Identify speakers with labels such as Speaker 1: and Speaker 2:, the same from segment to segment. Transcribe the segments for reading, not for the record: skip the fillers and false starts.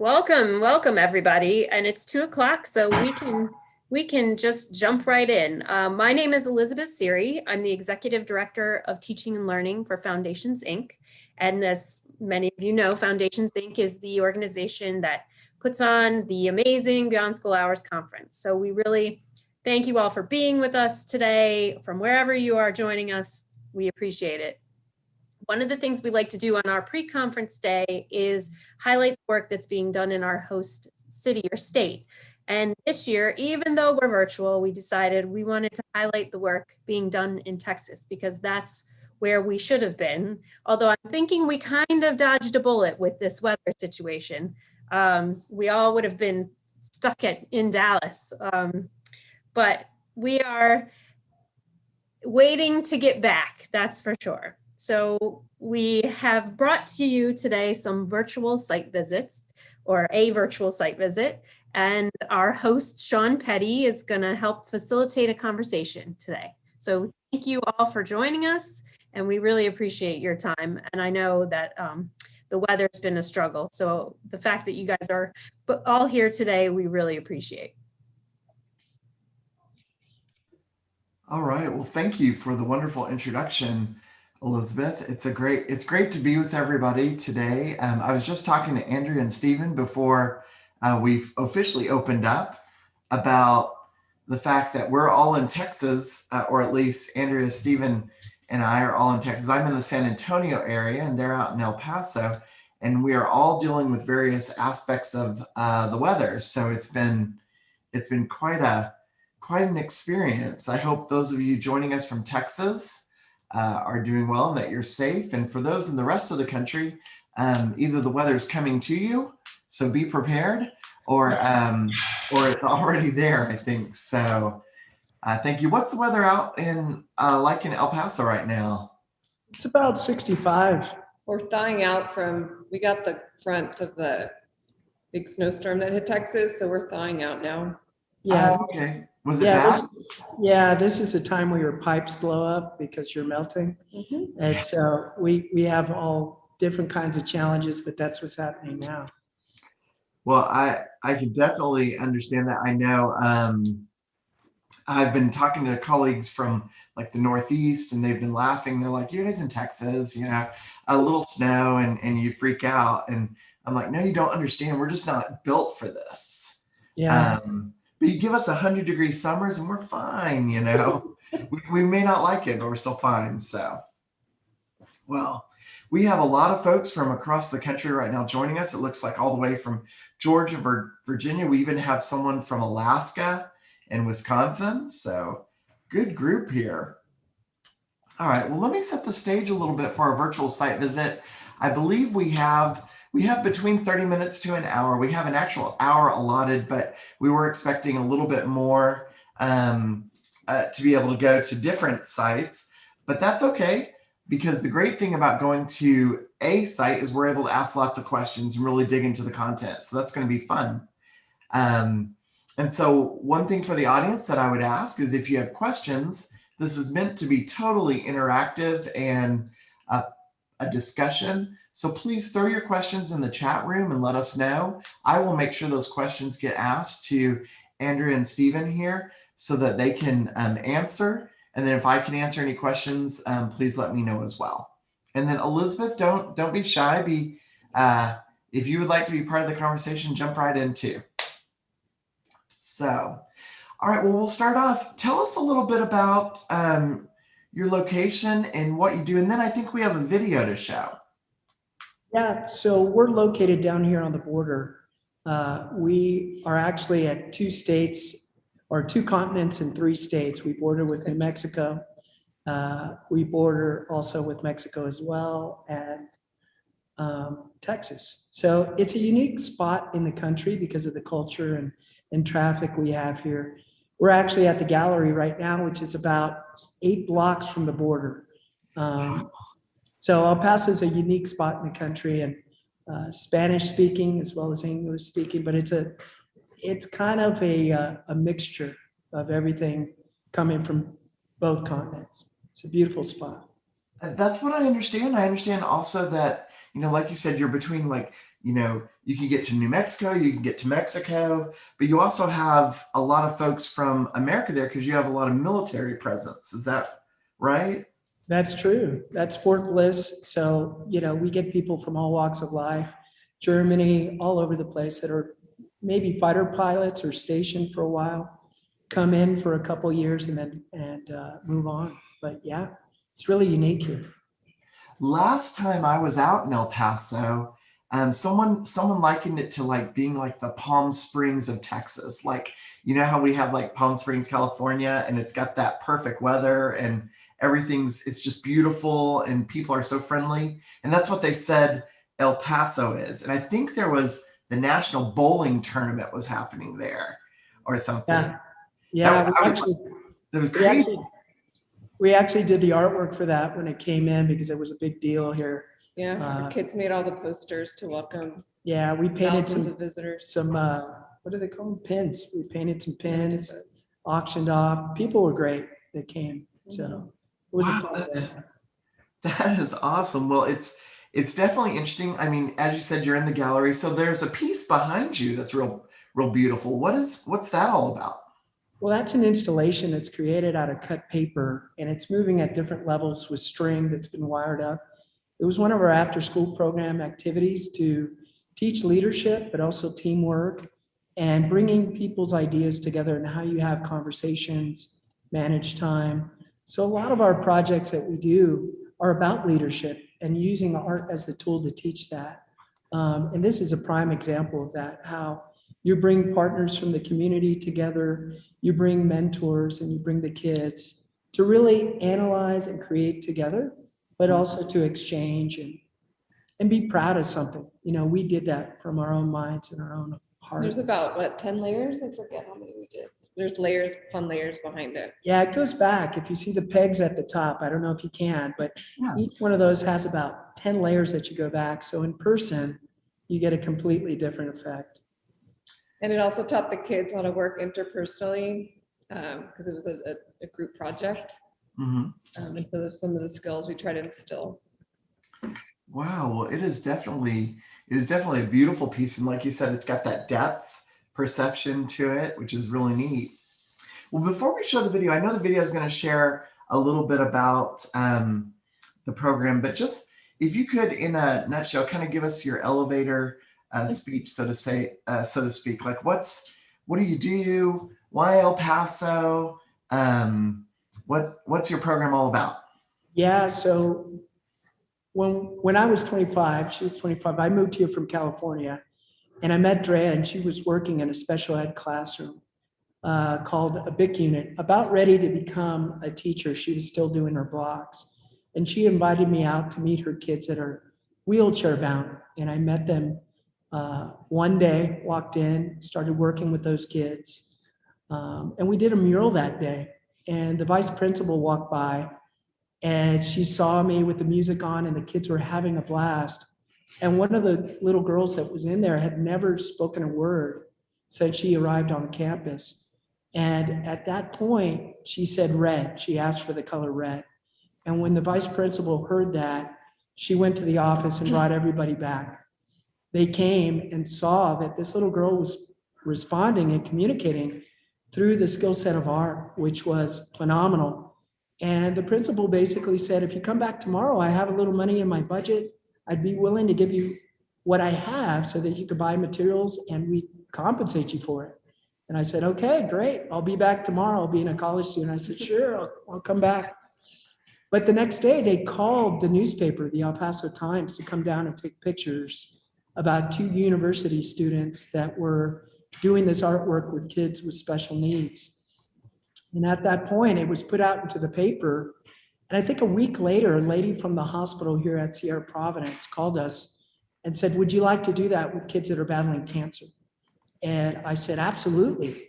Speaker 1: Welcome everybody. And it's 2 o'clock, so we can just jump right in. My name is Elizabeth Siri. I'm the Executive Director of Teaching and Learning for Foundations, Inc. And as many of you know, Foundations, Inc. is the organization that puts on the amazing Beyond School Hours Conference. So we really thank you all for being with us today from wherever you are joining us. We appreciate it. One of the things we like to do on our pre-conference day is highlight the work that's being done in our host city or state. And this year, even though we're virtual, we decided we wanted to highlight the work being done in Texas because that's where we should have been. Although I'm thinking we kind of dodged a bullet with this weather situation. We all would have been stuck in Dallas. But we are waiting to get back, that's for sure. So we have brought to you today some virtual site visits or a virtual site visit. And our host, Sean Petty, is going to help facilitate a conversation today. So thank you all for joining us. And we really appreciate your time. And I know that the weather's been a struggle. So the fact that you guys are all here today, we really appreciate.
Speaker 2: All right. Well, thank you for the wonderful introduction, Elizabeth. It's great to be with everybody today. I was just talking to Andrea and Stephen before we've officially opened up about the fact that we're all in Texas, or at least Andrea, Stephen, and I are all in Texas. I'm in the San Antonio area and they're out in El Paso, and we are all dealing with various aspects of the weather. So it's been quite an experience. I hope those of you joining us from Texas are doing well and that you're safe. And for those in the rest of the country, either the weather's coming to you, so be prepared, or it's already there, I think. So thank you. What's the weather out in like in El Paso right now?
Speaker 3: It's about 65.
Speaker 4: We're thawing out we got the front of the big snowstorm that hit Texas, so we're thawing out now.
Speaker 3: Yeah.
Speaker 2: Oh, okay. Was it bad?
Speaker 3: This is a time where your pipes blow up because you're melting.
Speaker 4: Mm-hmm.
Speaker 3: And so we have all different kinds of challenges, but that's what's happening now.
Speaker 2: Well, I can definitely understand that. I know I've been talking to colleagues from like the Northeast, and they've been laughing. They're like, you guys in Texas, a little snow and you freak out. And I'm like, no, you don't understand. We're just not built for this.
Speaker 3: Yeah.
Speaker 2: But you give us 100-degree summers and we're fine, we may not like it, but we're still fine. So, well, we have a lot of folks from across the country right now joining us. It looks like all the way from Georgia, Virginia. We even have someone from Alaska and Wisconsin. So good group here. All right, well, let me set the stage a little bit for our virtual site visit. I believe we have between 30 minutes to an hour. We have an actual hour allotted, but we were expecting a little bit more to be able to go to different sites, but that's okay, because the great thing about going to a site is we're able to ask lots of questions and really dig into the content. So that's going to be fun. And so one thing for the audience that I would ask is if you have questions, this is meant to be totally interactive and a discussion. So please throw your questions in the chat room and let us know. I will make sure those questions get asked to Andrea and Stephen here so that they can answer. And then if I can answer any questions, please let me know as well. And then Elizabeth, don't be shy. If you would like to be part of the conversation, jump right in too. So, all right, well, we'll start off. Tell us a little bit about your location and what you do. And then I think we have a video to show.
Speaker 3: Yeah, so we're located down here on the border. We are actually at 2 states, or 2 continents and 3 states. We border with New Mexico. We border also with Mexico as well, and Texas. So it's a unique spot in the country because of the culture and traffic we have here. We're actually at the gallery right now, which is about 8 blocks from the border. So El Paso is a unique spot in the country, and Spanish speaking as well as English speaking, but it's kind of a mixture of everything coming from both continents. It's a beautiful spot.
Speaker 2: That's what I understand. I understand also that like you said, you're between like, you can get to New Mexico, you can get to Mexico, but you also have a lot of folks from America there because you have a lot of military presence. Is that right?
Speaker 3: That's true. That's Fort Bliss. So, we get people from all walks of life, Germany, all over the place that are maybe fighter pilots or stationed for a while, come in for a couple years and then move on. But yeah, it's really unique here.
Speaker 2: Last time I was out in El Paso, someone likened it to like being like the Palm Springs of Texas. Like, how we have like Palm Springs, California, and it's got that perfect weather and it's just beautiful and people are so friendly. And that's what they said El Paso is. And I think there was the National Bowling Tournament was happening there or something.
Speaker 3: Yeah. Yeah.
Speaker 2: That was crazy.
Speaker 3: We actually did the artwork for that when it came in because it was a big deal here.
Speaker 4: Yeah, our kids made all the posters to welcome.
Speaker 3: Yeah, we painted
Speaker 4: thousands of visitors.
Speaker 3: What do they call them? Pins. We painted some pins, auctioned off. People were great that came. So it was a fun event.
Speaker 2: That is awesome. Well, it's definitely interesting. I mean, as you said, you're in the gallery, so there's a piece behind you that's real beautiful. What's that all about?
Speaker 3: Well, that's an installation that's created out of cut paper, and it's moving at different levels with string that's been wired up. It was one of our after-school program activities to teach leadership, but also teamwork and bringing people's ideas together and how you have conversations, manage time. So a lot of our projects that we do are about leadership and using art as the tool to teach that. And this is a prime example of that, how you bring partners from the community together, you bring mentors and you bring the kids to really analyze and create together, but also to exchange and be proud of something. We did that from our own minds and our own heart.
Speaker 4: There's about 10 layers? I forget how many we did. There's layers upon layers behind it.
Speaker 3: Yeah, it goes back. If you see the pegs at the top, I don't know if you can, but each one of those has about 10 layers that you go back. So in person, you get a completely different effect.
Speaker 4: And it also taught the kids how to work interpersonally because it was a group project.
Speaker 2: Mm-hmm.
Speaker 4: And so there's some of the skills we try to instill.
Speaker 2: Wow, well, it is definitely a beautiful piece, and like you said, it's got that depth perception to it, which is really neat. Well, before we show the video, I know the video is going to share a little bit about the program, but just if you could, in a nutshell, kind of give us your elevator speech, so to speak. Like, what do you do? Why El Paso? What's your program all about?
Speaker 3: Yeah, so when I was 25, she was 25, I moved here from California, and I met Drea, and she was working in a special ed classroom called a BIC unit, about ready to become a teacher. She was still doing her blocks, and she invited me out to meet her kids that are wheelchair bound, and I met them one day, walked in, started working with those kids, and we did a mural that day, and the vice principal walked by, and she saw me with the music on, and the kids were having a blast. And one of the little girls that was in there had never spoken a word since she arrived on campus. And at that point, she said red. She asked for the color red. And when the vice principal heard that, she went to the office and brought everybody back. They came and saw that this little girl was responding and communicating through the skill set of art, which was phenomenal. And the principal basically said, if you come back tomorrow, I have a little money in my budget. I'd be willing to give you what I have so that you could buy materials and we compensate you for it. And I said, okay, great. I'll be back tomorrow. I'll be in a college student. I said, sure, I'll come back. But the next day they called the newspaper, the El Paso Times, to come down and take pictures about 2 university students that were doing this artwork with kids with special needs. And at that point, it was put out into the paper. And I think a week later, a lady from the hospital here at Sierra Providence called us and said, would you like to do that with kids that are battling cancer? And I said, absolutely.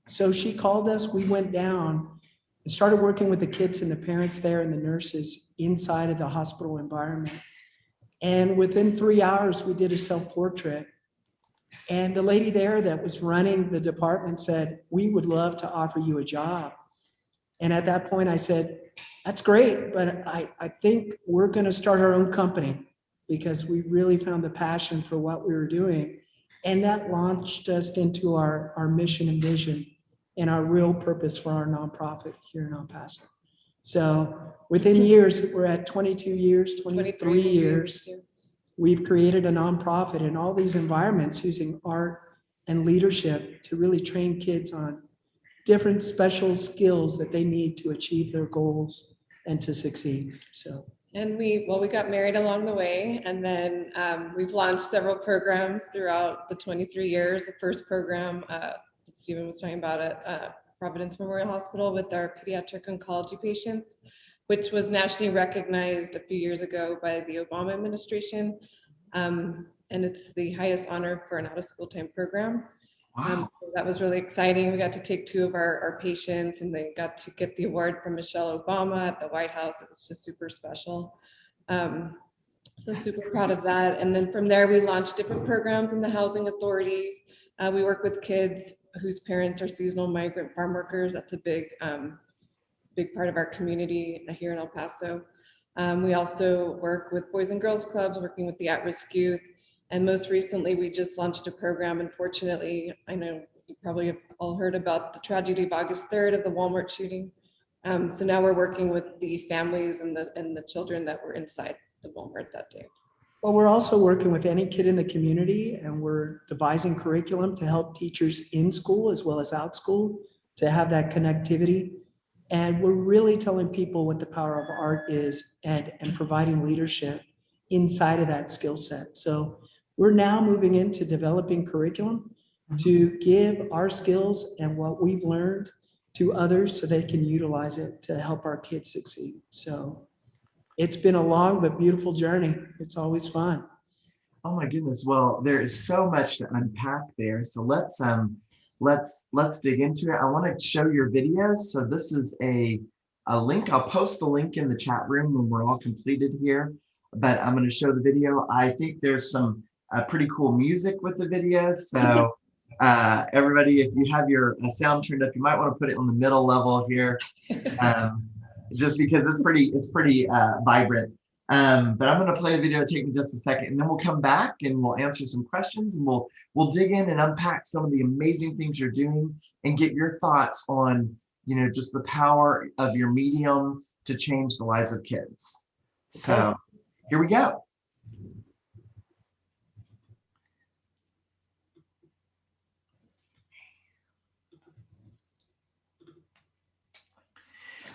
Speaker 3: So she called us, we went down and started working with the kids and the parents there and the nurses inside of the hospital environment. And within 3 hours, we did a self-portrait. And the lady there that was running the department said, we would love to offer you a job. And at that point I said, that's great, but I think we're going to start our own company. because we really found the passion for what we were doing. And that launched us into our mission and vision and our real purpose for our nonprofit here in El Paso. So within years, we're at 22 years, 23 years.
Speaker 4: Yeah.
Speaker 3: We've created a nonprofit in all these environments using art and leadership to really train kids on different special skills that they need to achieve their goals and to succeed. So.
Speaker 4: And we got married along the way, and then we've launched several programs throughout the 23 years. The first program that Stephen was talking about at Providence Memorial Hospital with our pediatric oncology patients, which was nationally recognized a few years ago by the Obama administration. And it's the highest honor for an out-of-school time program.
Speaker 2: Wow.
Speaker 4: So that was really exciting. We got to take 2 of our patients, and they got to get the award from Michelle Obama at the White House. It was just super special. So super proud of that. And then from there, we launched different programs in the housing authorities. We work with kids whose parents are seasonal migrant farm workers. That's a big part of our community here in El Paso. We also work with Boys and Girls Clubs, working with the at-risk youth. And most recently, we just launched a program. Unfortunately, I know you probably have all heard about the tragedy of August 3rd of the Walmart shooting. So now we're working with the families and the children that were inside the Walmart that day.
Speaker 3: Well, we're also working with any kid in the community, and we're devising curriculum to help teachers in school as well as out school to have that connectivity. And we're really telling people what the power of art is and providing leadership inside of that skill set. So we're now moving into developing curriculum to give our skills and what we've learned to others so they can utilize it to help our kids succeed. So it's been a long but beautiful journey. It's always fun.
Speaker 2: Oh my goodness. Well, there is so much to unpack there. So let's dig into it. I want to show your videos. So this is a link. I'll post the link in the chat room when we're all completed here, but I'm going to show the video. I think there's some pretty cool music with the videos. So everybody, if you have your sound turned up, you might want to put it on the middle level here. Just because it's pretty vibrant. But I'm going to play a video. Take me just a second, and then we'll come back and we'll answer some questions, and we'll dig in and unpack some of the amazing things you're doing and get your thoughts on, just the power of your medium to change the lives of kids. So here we go.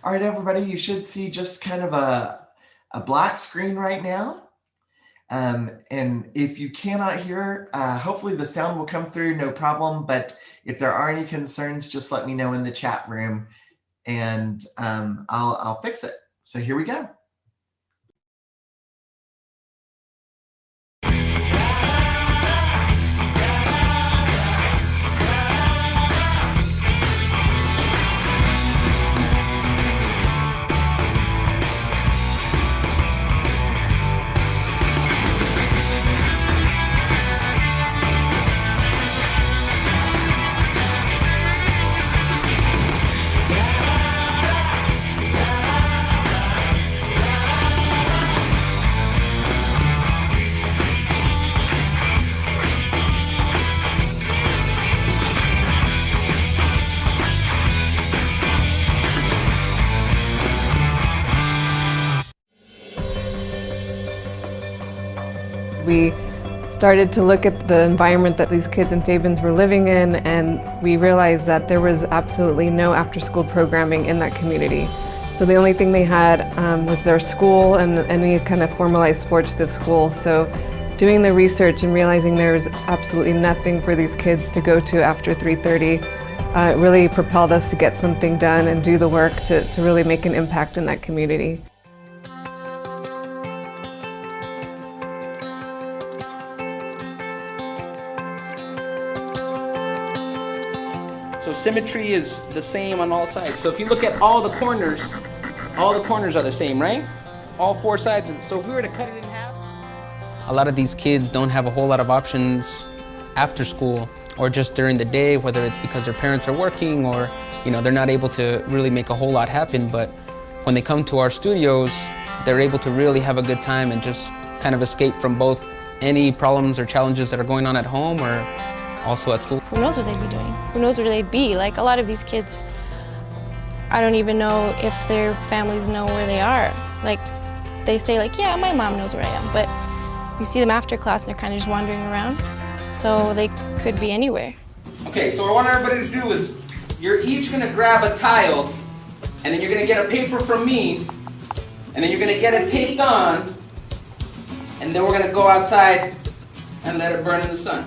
Speaker 2: All right, everybody, you should see just kind of a black screen right now. And if you cannot hear, hopefully the sound will come through, no problem. But if there are any concerns, just let me know in the chat room, and I'll fix it. So here we go.
Speaker 4: We started to look at the environment that these kids in Fabens were living in, and we realized that there was absolutely no after-school programming in that community. So the only thing they had was their school, and we kind of formalized sports at the school. So doing the research and realizing there was absolutely nothing for these kids to go to after 3:30, it really propelled us to get something done and do the work to really make an impact in that community.
Speaker 5: So symmetry is the same on all sides. So if you look at all the corners are the same, right? All 4 sides. So if we were to cut it in half.
Speaker 6: A lot of these kids don't have a whole lot of options after school or just during the day, whether it's because their parents are working or, they're not able to really make a whole lot happen. But when they come to our studios, they're able to really have a good time and just kind of escape from both any problems or challenges that are going on at home or also at school.
Speaker 7: Who knows what they'd be doing? Who knows where they'd be? Like, a lot of these kids, I don't even know if their families know where they are. Like, they say like, yeah, my mom knows where I am, but you see them after class and they're kind of just wandering around. So they could be anywhere.
Speaker 5: Okay, so what I want everybody to do is, you're each gonna grab a tile, and then you're gonna get a paper from me, and then you're gonna get it taped on, and then we're gonna go outside and let it burn in the sun.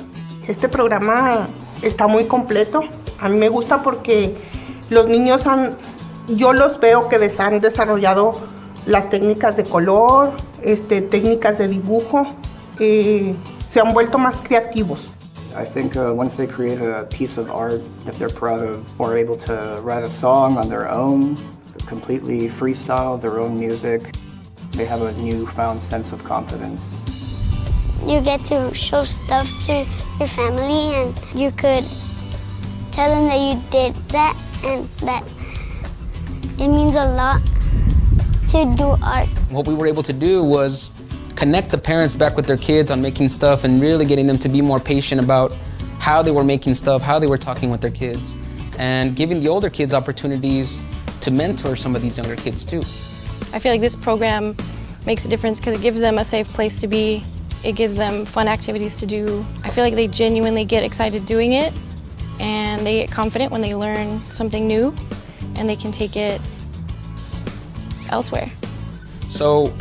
Speaker 8: Este programa está muy completo. A mí me gusta porque los niños yo los veo que han desarrollado las técnicas de color, técnicas de dibujo, se han vuelto más creativos.
Speaker 9: I think once they create a piece of art that they're proud of, or able to write a song on their own, completely freestyle their own music, they have a newfound sense of confidence.
Speaker 10: You get to show stuff to your family, and you could tell them that you did that and that it means a lot to do art.
Speaker 6: What we were able to do was connect the parents back with their kids on making stuff and really getting them to be more patient about how they were making stuff, how they were talking with their kids, and giving the older kids opportunities to mentor some of these younger kids too.
Speaker 7: I feel like this program makes a difference because it gives them a safe place to be. It gives them fun activities to do. I feel like they genuinely get excited doing it, and they get confident when they learn something new, and they can take it elsewhere.
Speaker 6: So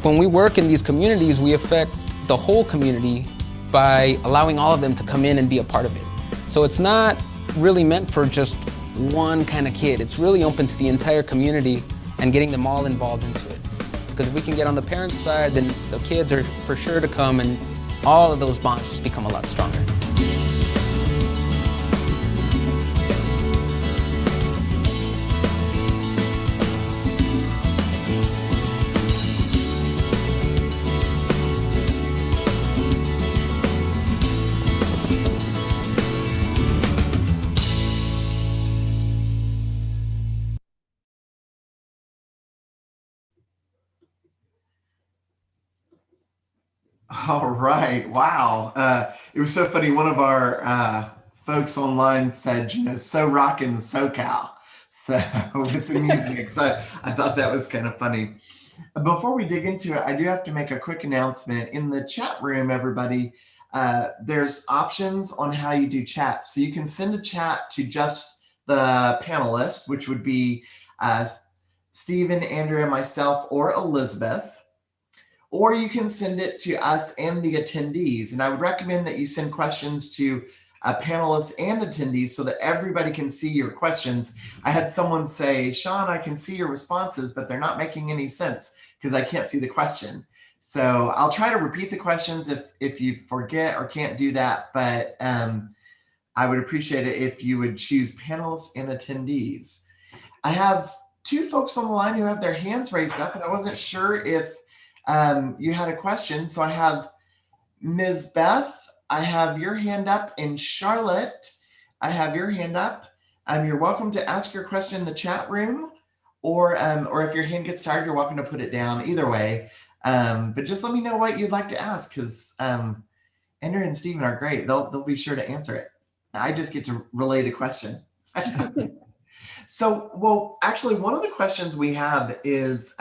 Speaker 6: when we work in these communities, we affect the whole community by allowing all of them to come in and be a part of it. So it's not really meant for just one kind of kid. It's really open to the entire community and getting them all involved into it. Because if we can get on the parents' side, then the kids are for sure to come, and all of those bonds just become a lot stronger.
Speaker 2: All right. Wow. It was so funny. One of our folks online said, so rockin' SoCal. So with the music. So I thought that was kind of funny. Before we dig into it, I do have to make a quick announcement. In the chat room, everybody, there's options on how you do chat. So you can send a chat to just the panelists, which would be Stephen, Andrea, myself, or Elizabeth. Or you can send it to us and the attendees. And I would recommend that you send questions to panelists and attendees so that everybody can see your questions. I had someone say, Sean, I can see your responses, but they're not making any sense because I can't see the question. So I'll try to repeat the questions if you forget or can't do that. But I would appreciate it if you would choose panelists and attendees. I have two folks on the line who have their hands raised up, and I wasn't sure if you had a question. So I have Ms. Beth, I have your hand up, and Charlotte, I have your hand up. You're welcome to ask your question in the chat room, or if your hand gets tired, you're welcome to put it down. Either way, but just let me know what you'd like to ask, because Andrew and Stephen are great. They'll be sure to answer it. I just get to relay the question. So, well, actually, one of the questions we have is,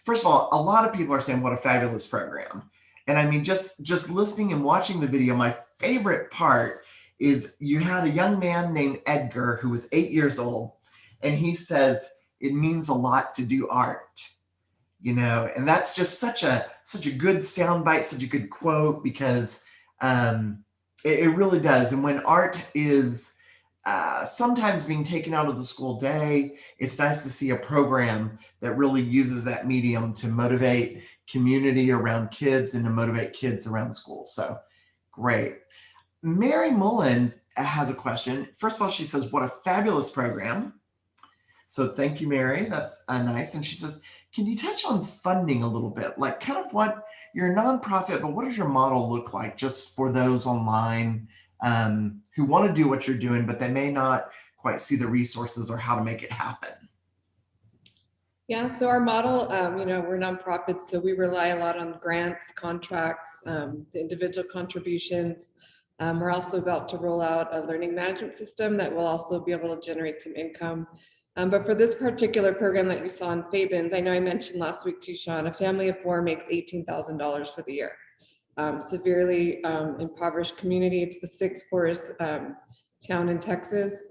Speaker 2: first of all, a lot of people are saying what a fabulous program. And I mean, just listening and watching the video, my favorite part is you had a young man named Edgar who was 8 years old, and he says, it means a lot to do art, and that's just such a good soundbite, such a good quote, because it really does. And when art is sometimes being taken out of the school day, it's nice to see a program that really uses that medium to motivate community around kids and to motivate kids around school. So great. Mary Mullins has a question. First of all, she says, what a fabulous program. So thank you, Mary. That's nice. And she says, can you touch on funding a little bit? Like kind of what, you're a nonprofit, but what does your model look like just for those online who want to do what you're doing, but they may not quite see the resources or how to make it happen?
Speaker 4: Yeah, so our model, we're nonprofits, so we rely a lot on grants, contracts, the individual contributions. We're also about to roll out a learning management system that will also be able to generate some income. But for this particular program that you saw in Fabens, I know I mentioned last week too, Sean, a family of 4 makes $18,000 for the year. Severely impoverished community. It's the 6th poorest town in Texas.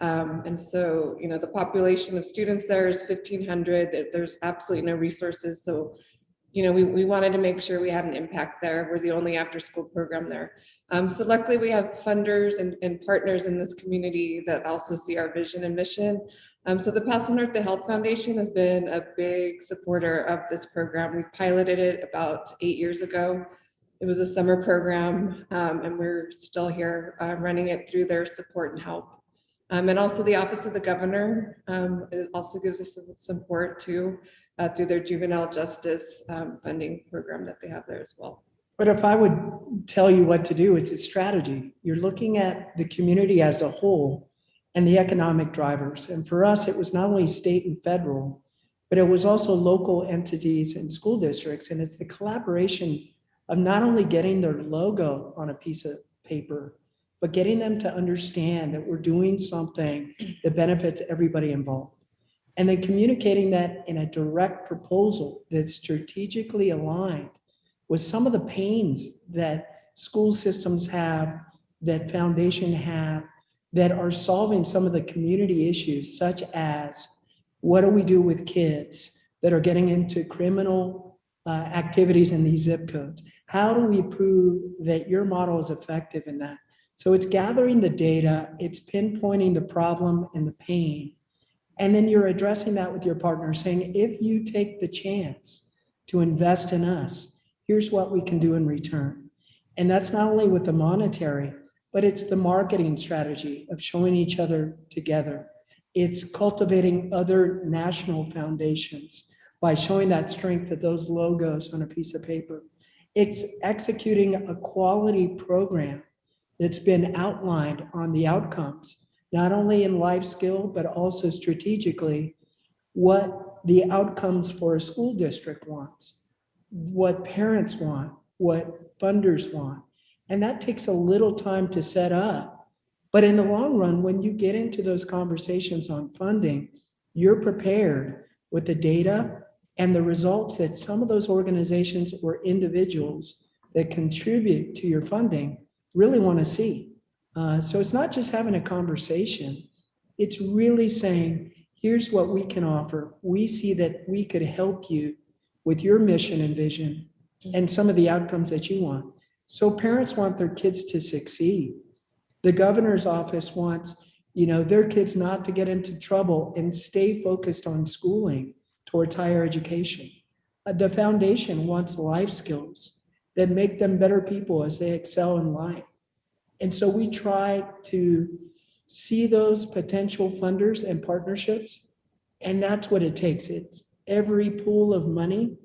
Speaker 4: And so, the population of students there is 1,500. There's absolutely no resources. So, we wanted to make sure we had an impact there. We're the only after-school program there. So luckily we have funders and partners in this community that also see our vision and mission. So the Paso Norte Health Foundation has been a big supporter of this program. We piloted it about 8 years ago. It was a summer program, and we're still here running it through their support and help. And also the Office of the Governor it also gives us some support too through their juvenile justice funding program that they have there as well.
Speaker 3: But if I would tell you what to do, it's a strategy. You're looking at the community as a whole and the economic drivers. And for us, it was not only state and federal, but it was also local entities and school districts. And it's the collaboration of not only getting their logo on a piece of paper, but getting them to understand that we're doing something that benefits everybody involved. And then communicating that in a direct proposal that's strategically aligned with some of the pains that school systems have, that foundation have, that are solving some of the community issues, such as what do we do with kids that are getting into criminal activities in these zip codes? How do we prove that your model is effective in that? So it's gathering the data, it's pinpointing the problem and the pain, and then you're addressing that with your partner, saying, if you take the chance to invest in us, here's what we can do in return. And that's not only with the monetary, but it's the marketing strategy of showing each other together. It's cultivating other national foundations by showing that strength of those logos on a piece of paper. It's executing a quality program that's been outlined on the outcomes, not only in life skill, but also strategically, what the outcomes for a school district wants, what parents want, what funders want. And that takes a little time to set up. But in the long run, when you get into those conversations on funding, you're prepared with the data and the results that some of those organizations or individuals that contribute to your funding really want to see. So it's not just having a conversation. It's really saying, here's what we can offer. We see that we could help you with your mission and vision and some of the outcomes that you want. So parents want their kids to succeed. The governor's office wants, their kids not to get into trouble and stay focused on schooling towards higher education. The foundation wants life skills that make them better people as they excel in life. And so we try to see those potential funders and partnerships, and that's what it takes. It's every pool of money.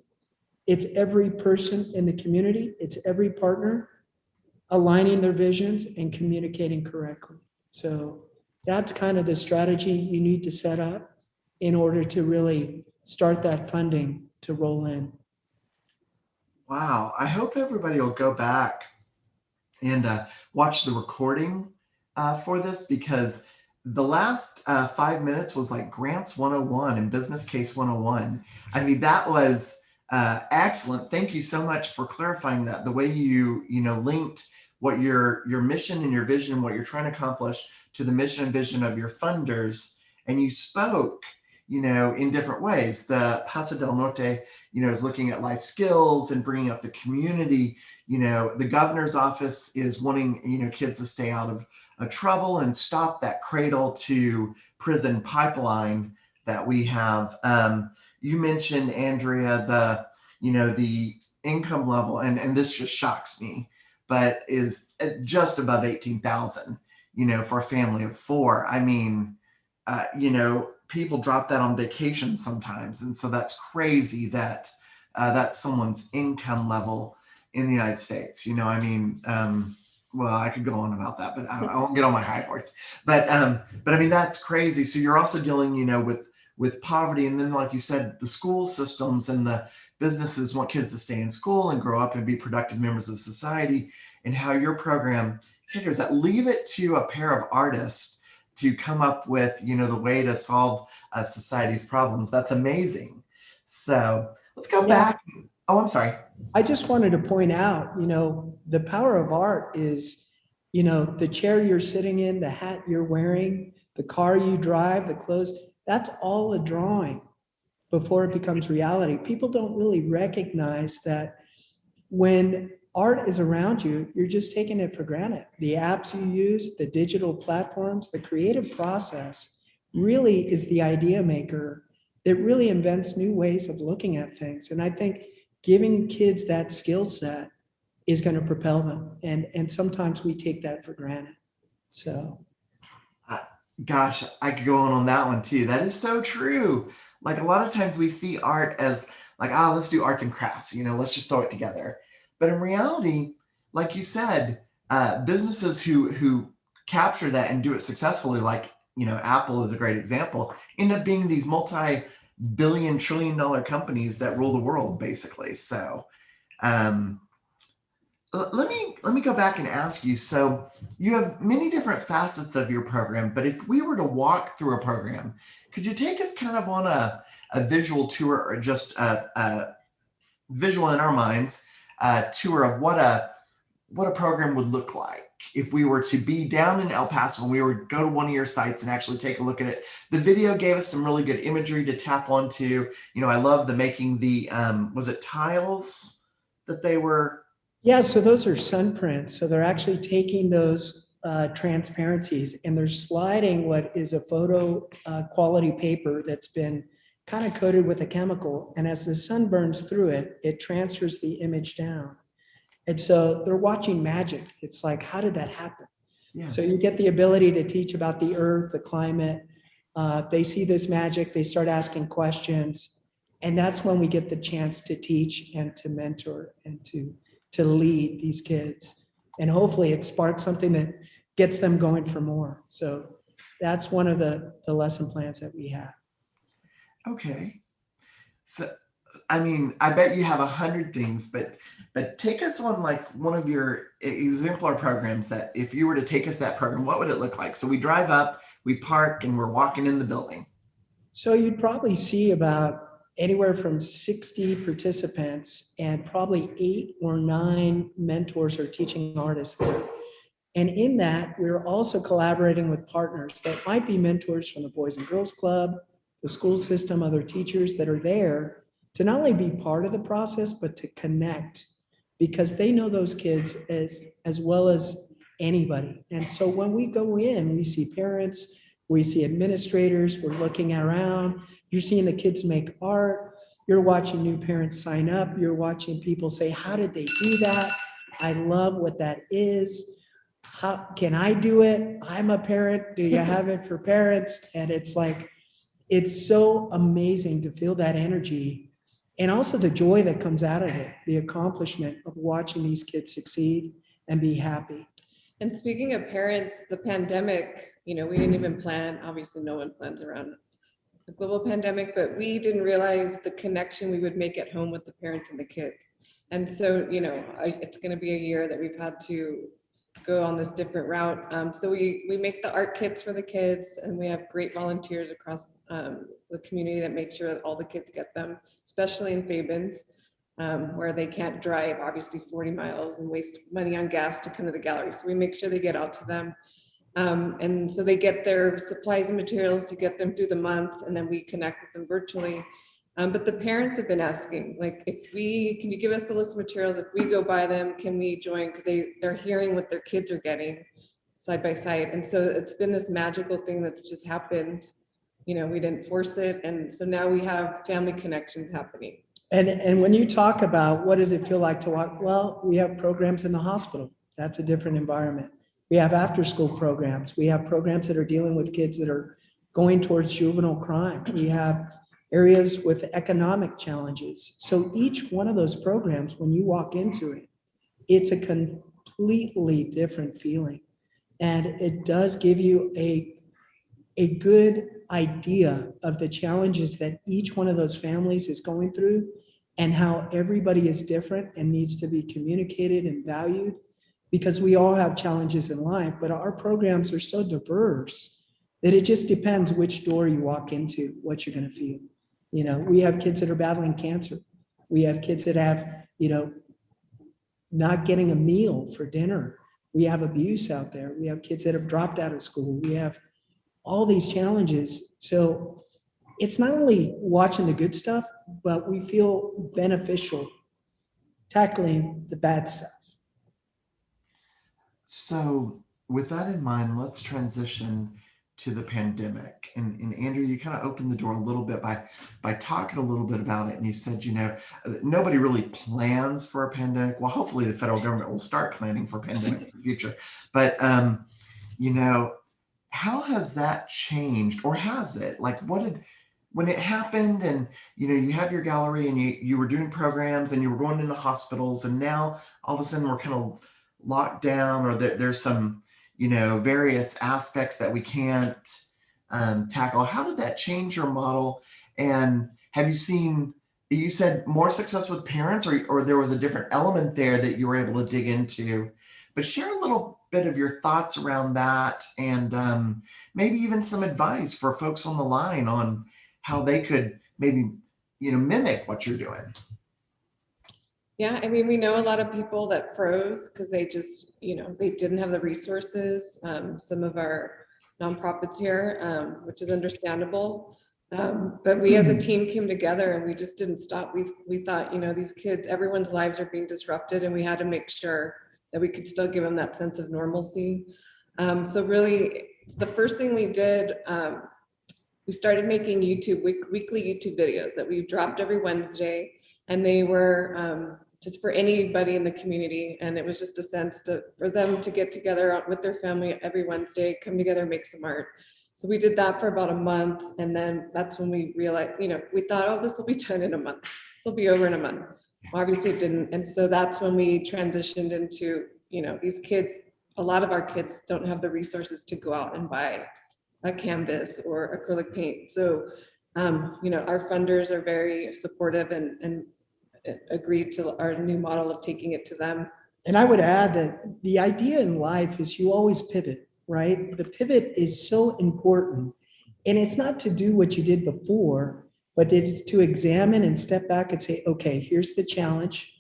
Speaker 3: It's every person in the community. It's every partner aligning their visions and communicating correctly. So that's kind of the strategy you need to set up in order to really start that funding to roll in.
Speaker 2: Wow. I hope everybody will go back and watch the recording for this, because the last 5 minutes was like Grants 101 and Business Case 101. I mean, that was excellent. Thank you so much for clarifying that. The way you linked what your mission and your vision, what you're trying to accomplish, to the mission and vision of your funders, and you spoke, in different ways. The Paso del Norte, is looking at life skills and bringing up the community. The governor's office is wanting, kids to stay out of trouble and stop that cradle to prison pipeline that we have. You mentioned, Andrea, the income level, and this just shocks me, but is just above 18,000, for a family of 4. I mean, people drop that on vacation sometimes. And so that's crazy that that's someone's income level in the United States. Well, I could go on about that, but I won't get on my high horse. But I mean, that's crazy. So you're also dealing, with poverty. And then, like you said, the school systems and the businesses want kids to stay in school and grow up and be productive members of society, and how your program caters that. Leave it to a pair of artists to come up with, the way to solve society's problems. That's amazing. So let's go back. Oh, I'm sorry.
Speaker 3: I just wanted to point out, the power of art is, the chair you're sitting in, the hat you're wearing, the car you drive, the clothes, that's all a drawing before it becomes reality. People don't really recognize that when art is around you, you're just taking it for granted. The apps you use, the digital platforms, the creative process really is the idea maker that really invents new ways of looking at things. And I think giving kids that skill set is going to propel them. And sometimes we take that for granted. So.
Speaker 2: Gosh, I could go on that one too. That is so true. Like, a lot of times we see art as like, let's do arts and crafts, let's just throw it together. But in reality, like you said, businesses who capture that and do it successfully, like, Apple is a great example, end up being these multi-billion, trillion-dollar companies that rule the world, basically. So let me go back and ask you. So you have many different facets of your program, but if we were to walk through a program, could you take us kind of on a visual tour, or just a visual in our minds tour of what a program would look like if we were to be down in El Paso and we were to go to one of your sites and actually take a look at it? The video gave us some really good imagery to tap onto. I love the making the, was it tiles that they were?
Speaker 3: Yeah, so those are sun prints. So they're actually taking those transparencies and they're sliding what is a photo quality paper that's been kind of coated with a chemical. And as the sun burns through it, it transfers the image down. And so they're watching magic. It's like, how did that happen? Yeah. So you get the ability to teach about the earth, the climate. They see this magic, they start asking questions. And that's when we get the chance to teach and to mentor and to lead these kids. And hopefully it sparks something that gets them going for more. So that's one of the lesson plans that we have.
Speaker 2: Okay. So, I bet you have 100 things, but take us on like one of your exemplar programs that if you were to take us that program, what would it look like? So we drive up, we park, and we're walking in the building. So
Speaker 3: you'd probably see about anywhere from 60 participants and probably 8 or 9 mentors or teaching artists there. And in that, we're also collaborating with partners that might be mentors from the Boys and Girls Club, the school system, other teachers that are there to not only be part of the process, but to connect, because they know those kids as well as anybody. And so when we go in, we see parents, we see administrators, we're looking around, you're seeing the kids make art, you're watching new parents sign up, you're watching people say, how did they do that? I love what that is. How can I do it? I'm a parent. Do you have it for parents? And it's like, it's so amazing to feel that energy and also the joy that comes out of it, the accomplishment of watching these kids succeed and be happy.
Speaker 4: And speaking of parents, the pandemic, we didn't even plan, obviously no one plans around the global pandemic, but we didn't realize the connection we would make at home with the parents and the kids. And so, it's going to be a year that we've had to go on this different route. So we make the art kits for the kids, and we have great volunteers across the community that make sure that all the kids get them, especially in Fabens, where they can't drive obviously 40 miles and waste money on gas to come to the gallery. So we make sure they get out to them. And so they get their supplies and materials to get them through the month, and then we connect with them virtually. But the parents have been asking, like, can you give us the list of materials? If we go buy them, can we join? Because they're hearing what their kids are getting side by side. And so it's been this magical thing that's just happened. We didn't force it. And so now we have family connections happening.
Speaker 3: And when you talk about what does it feel like to walk, well, we have programs in the hospital. That's a different environment. We have after-school programs. We have programs that are dealing with kids that are going towards juvenile crime. We have areas with economic challenges. So each one of those programs, when you walk into it, it's a completely different feeling. And it does give you a good idea of the challenges that each one of those families is going through and how everybody is different and needs to be communicated and valued, because we all have challenges in life, but our programs are so diverse that it just depends which door you walk into, what you're going to feel. You know, we have kids that are battling cancer. We have kids that have, you know, not getting a meal for dinner. We have abuse out there. We have kids that have dropped out of school. We have all these challenges. So it's not only watching the good stuff, but we feel beneficial tackling the bad stuff.
Speaker 2: So with that in mind, let's transition to the pandemic. And Andrew, you kind of opened the door a little bit by talking a little bit about it. And you said, you know, nobody really plans for a pandemic. Well, hopefully the federal government will start planning for pandemics in the future. But, you know, how has that changed, or has it? Like, when it happened and, you know, you have your gallery and you were doing programs and you were going into hospitals, and now all of a sudden we're kind of locked down, or there's some, you know, various aspects that we can't tackle. How did that change your model? And have you seen, you said more success with parents, or there was a different element there that you were able to dig into? But share a little bit of your thoughts around that, and maybe even some advice for folks on the line on how they could maybe, you know, mimic what you're doing.
Speaker 4: Yeah, I mean, we know a lot of people that froze because they just, you know, they didn't have the resources. Some of our nonprofits here, which is understandable. But we as a team came together and we just didn't stop. We thought, you know, these kids, everyone's lives are being disrupted, and we had to make sure that we could still give them that sense of normalcy. So really, the first thing we did, we started making weekly YouTube videos that we dropped every Wednesday, and they were just for anybody in the community. And it was just a sense for them to get together with their family every Wednesday, come together, make some art. So we did that for about a month. And then that's when we realized, you know, we thought, oh, this will be done in a month. This will be over in a month. Well, obviously it didn't. And so that's when we transitioned into, you know, these kids, a lot of our kids don't have the resources to go out and buy a canvas or acrylic paint. So, you know, our funders are very supportive and agreed to our new model of taking it to them.
Speaker 3: And I would add that the idea in life is you always pivot, right? The pivot is so important. And it's not to do what you did before, but it's to examine and step back and say, okay, here's the challenge.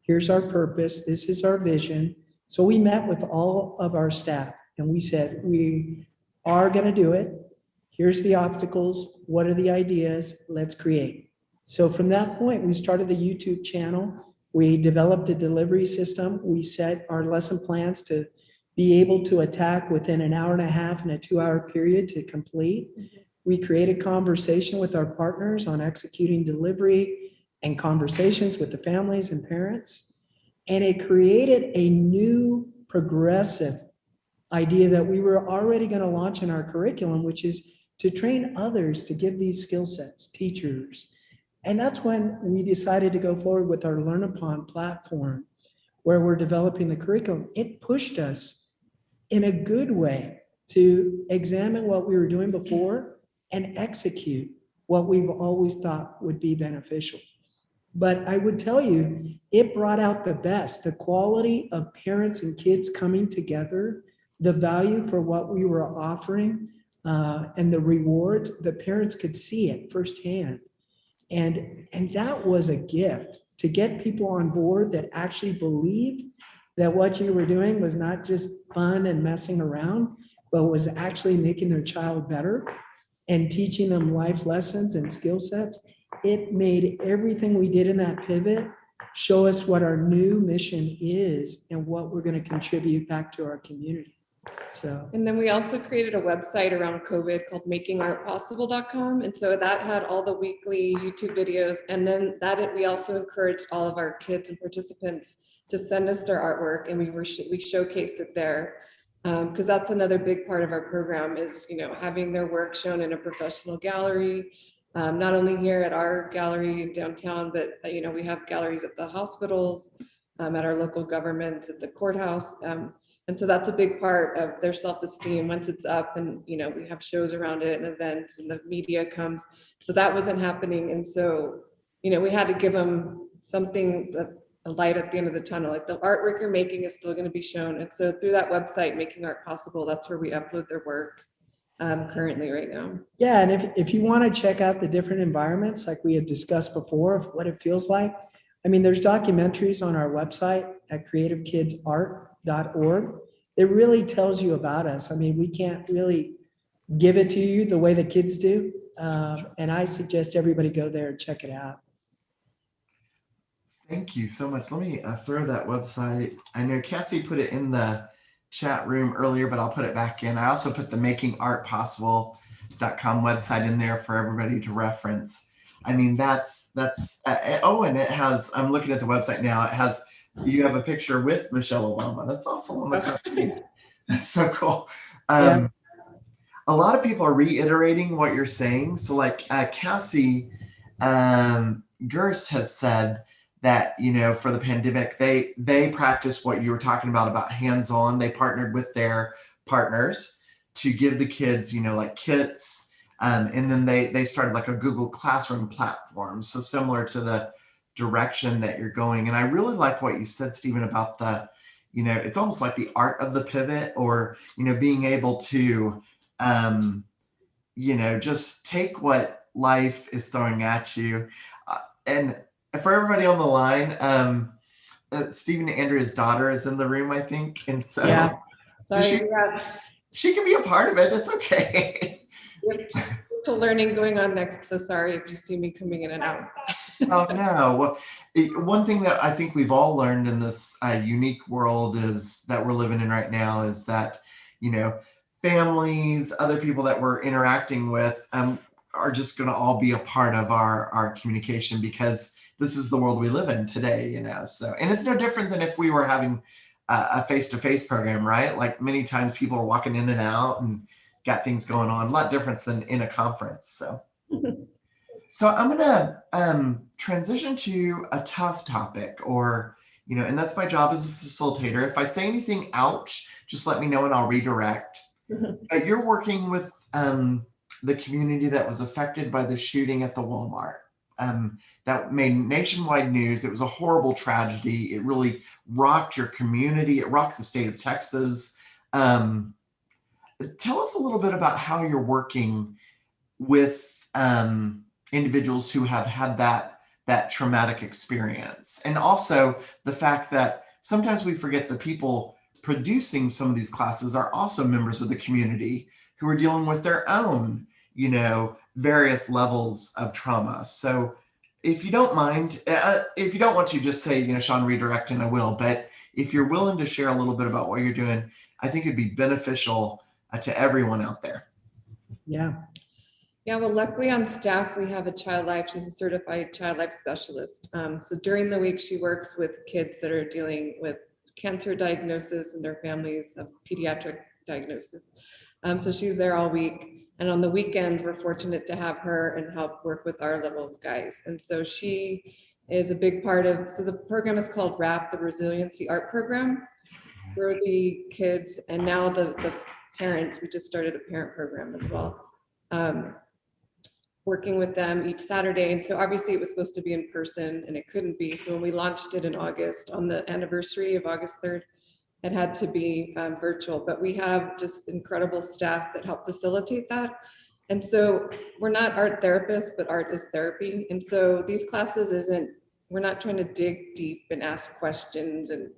Speaker 3: Here's our purpose. This is our vision. So we met with all of our staff and we said, we are going to do it. Here's the obstacles. What are the ideas? Let's create. So from that point, we started the YouTube channel. We developed a delivery system. We set our lesson plans to be able to attack within an hour and a half and a 2-hour period to complete. We created conversation with our partners on executing delivery and conversations with the families and parents. And it created a new progressive idea that we were already going to launch in our curriculum, which is to train others to give these skill sets, teachers. And that's when we decided to go forward with our Learn Upon platform, where we're developing the curriculum. It pushed us in a good way to examine what we were doing before and execute what we've always thought would be beneficial. But I would tell you, it brought out the best, the quality of parents and kids coming together, the value for what we were offering, and the rewards. The parents could see it firsthand. And that was a gift to get people on board that actually believed that what you were doing was not just fun and messing around, but was actually making their child better and teaching them life lessons and skill sets. It made everything we did in that pivot show us what our new mission is and what we're going to contribute back to our community. So,
Speaker 4: and then we also created a website around COVID called makingartpossible.com. And so that had all the weekly YouTube videos. And then we also encouraged all of our kids and participants to send us their artwork, and we showcased it there. Because that's another big part of our program is, you know, having their work shown in a professional gallery, not only here at our gallery in downtown, but, you know, we have galleries at the hospitals, at our local governments, at the courthouse. And so that's a big part of their self-esteem once it's up, and we have shows around it and events and the media comes. So that wasn't happening. And so, we had to give them something, that a light at the end of the tunnel, like the artwork you're making is still going to be shown. And so through that website, Making Art Possible, that's where we upload their work currently right now.
Speaker 3: Yeah, and if you want to check out the different environments, like we had discussed before, of what it feels like, I mean, there's documentaries on our website at creativekidsart.org. It really tells you about us. I mean, we can't really give it to you the way the kids do. And I suggest everybody go there and check it out.
Speaker 2: Thank you so much. Let me throw that website. I know Cassie put it in the chat room earlier, but I'll put it back in. I also put the makingartpossible.com website in there for everybody to reference. I mean, that's oh, and it has, I'm looking at the website now. You have a picture with Michelle Obama. That's awesome on the front page. That's so cool.
Speaker 3: Yeah.
Speaker 2: A lot of people are reiterating what you're saying. So like Cassie Gerst has said that, for the pandemic, they practiced what you were talking about hands-on. They partnered with their partners to give the kids, like kits. And then they started like a Google Classroom platform. So similar to the direction that you're going. And I really like what you said, Stephen, about the, it's almost like the art of the pivot, or, being able to, just take what life is throwing at you. And for everybody on the line, Stephen and Andrea's daughter is in the room, I think. And so
Speaker 3: Yeah.
Speaker 2: she can be a part of it. It's okay.
Speaker 4: To learning going on next. So sorry if you see me coming in and out.
Speaker 2: Oh, no. Well, one thing that I think we've all learned in this unique world is that we're living in right now is that, families, other people that we're interacting with are just going to all be a part of our communication, because this is the world we live in today, So, and it's no different than if we were having a face-to-face program, right? Like many times people are walking in and out and got things going on, a lot different than in a conference. So, I'm going to transition to a tough topic, or, and that's my job as a facilitator. If I say anything, ouch, just let me know and I'll redirect. You're working with the community that was affected by the shooting at the Walmart. That made nationwide news. It was a horrible tragedy. It really rocked your community. It rocked the state of Texas. Tell us a little bit about how you're working with individuals who have had that traumatic experience. And also the fact that sometimes we forget the people producing some of these classes are also members of the community who are dealing with their own, various levels of trauma. So if you don't mind, if you don't want to, just say, Sean, redirect, and I will. But if you're willing to share a little bit about what you're doing, I think it'd be beneficial to everyone out there.
Speaker 3: Yeah.
Speaker 4: Yeah, well, luckily on staff, we have a child life. She's a certified child life specialist. So during the week, she works with kids that are dealing with cancer diagnosis and their families of pediatric diagnosis. So she's there all week. And on the weekends, we're fortunate to have her and help work with our level guys. And so she is a big part of, so the program is called RAP, the Resiliency Art Program, for the kids. And now the parents, we just started a parent program as well, working with them each Saturday. And so obviously it was supposed to be in person and it couldn't be. So when we launched it in August, on the anniversary of August 3rd, it had to be virtual, but we have just incredible staff that help facilitate that. And so we're not art therapists, but art is therapy. And so these classes we're not trying to dig deep and ask questions, and,